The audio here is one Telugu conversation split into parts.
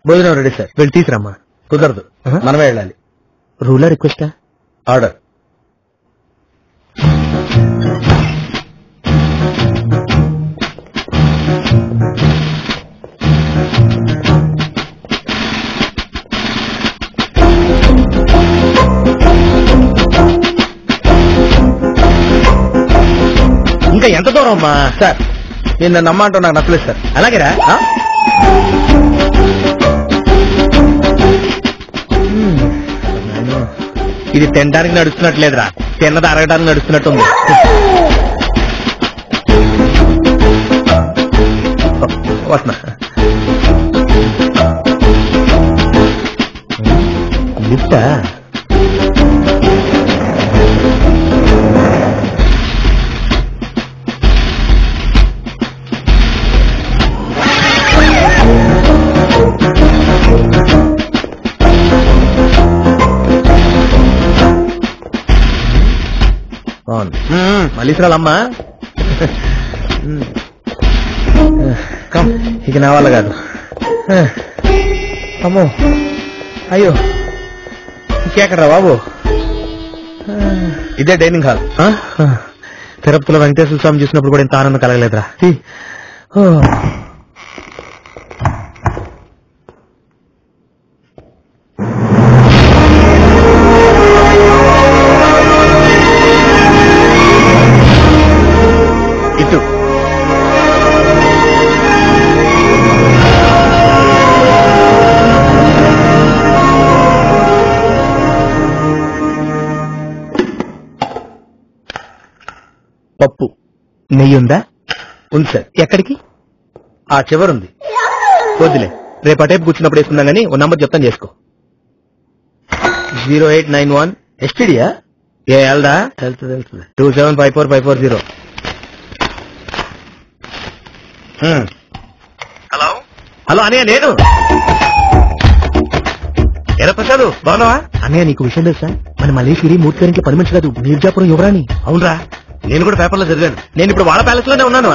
భోజనం రెడీ సార్. వెళ్ళి తీసురమ్మా. కుదరదు, మనమే వెళ్ళాలి. రూలా రిక్వెస్టా? ఆర్డర్. ఇంకా ఎంత దూరం అమ్మా? సార్ నేను నన్ను నమ్మంటూ నాకు నచ్చలేదు సార్. అలాగేరా? ఇది తినడానికి నడుస్తున్నట్లేదురా, తిన్నది అరగడానికి నడుస్తున్నట్టుంది. వస్తున్నా. లిఫ్టా? మళ్ళీసరాలమ్మా. ఇక నా వల్ల కాదు. అమ్మో, అయ్యో, ఇంకెక్కడరా బాబు? ఇదే డైనింగ్ హాల్. తిరుపతిలో వెంకటేశ్వర స్వామి చూసినప్పుడు కూడా ఇంత ఆనందం కలగలేదురా. ఇటు పప్పు నెయ్యి ఉందా? ఉంది సార్. ఎక్కడికి? ఆ చివరుంది. వద్దులే, రేపు అటేపు కూర్చున్నప్పుడు వేసుకుందాం కానీ ఓ నంబర్ చెప్తాను చేసుకో. 0891 ఎస్టీడియా? ఏ ఎల్డా తెలుస్తుంది. 2754-540. హలో హలో అన్నయ్య, నేను ఎలా ప్రసాద్ బాగున్నావా? అన్నయ్య నీకు విషయం తెలుసా, మన మల్లేశ్వరి మూర్తి గారికి 10 మనిషి కాదు, మీర్జాపురం యువరాణి. అవునరా, నేను కూడా పేపర్లో చదివాను. నేను ఇప్పుడు వాళ్ళ ప్యాలెస్ లోనే ఉన్నాను.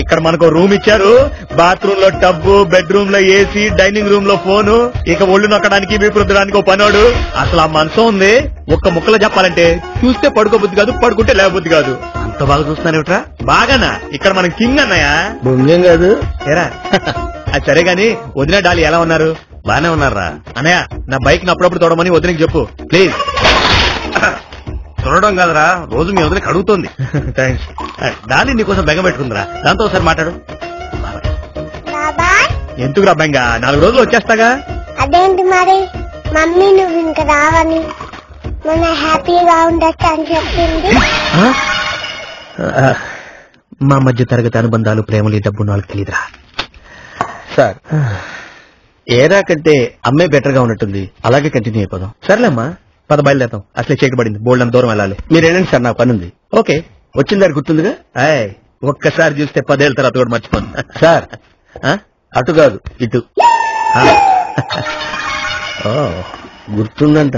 ఇక్కడ మనకు రూమ్ ఇచ్చారు, బాత్రూమ్ లో టబ్బు, బెడ్రూమ్ లో ఏసీ, డైనింగ్ రూమ్ లో ఫోను, ఇక ఒళ్ళు నొక్కడానికి వీపు రుద్దడానికి ఓ పనోడు. అసలు ఆ మనసం ఉంది. ఒక్క ముక్కలో చెప్పాలంటే చూస్తే పడుకోబుద్ది కాదు, పడుకుంటే లేవబుద్ది కాదు. అంత బాగా చూస్తున్నానేమిట్రా? బాగానా? ఇక్కడ మనం కింగ్ అన్నయ్య. బొంగేం కాదు. ఏరా అది సరే గాని వదిన డాలి ఎలా ఉన్నారు? బానే ఉన్నారా అన్నయ్య, నా బైక్ ని అప్పుడప్పుడు తోడమని వదినకి చెప్పు ప్లీజ్. చూడడం కాదురా, రోజు మీ వదిలికి అడుగుతోంది. థ్యాంక్స్. డాలి నీకోసం బెంగ పెట్టుకుందిరా, దాంతో ఒకసారి మాట్లాడు. ఎందుకురా బెంగ? 4 రోజులు వచ్చేస్తాగా. అదేంటి మరి మమ్మీ నువ్వు ఇంకా రావని మన హ్యాపీగా ఉండొచ్చు అని చెప్పింది. మా మధ్య తరగతి అనుబంధాలు, ప్రేమలు, డబ్బు వాళ్ళకి తెలియదురా. సార్ ఏరా కంటే అమ్మే బెటర్ గా ఉన్నట్టుంది, అలాగే కంటిన్యూ అయిపోదాం. సర్లేమ్మా, పద బయలుదేతాం. అసలే చీకటి పడింది, బోల్డ్ అంత దూరం వెళ్ళాలి. మీరేనండి సార్, నాకు పని ఉంది. ఓకే, వచ్చిన దారి గుర్తుందిగా? ఒక్కసారి చూస్తే 10 ఏళ్ళ తర్వాత కూడా మర్చిపోను. సార్ అటు కాదు, ఇటు. గుర్తుందంట.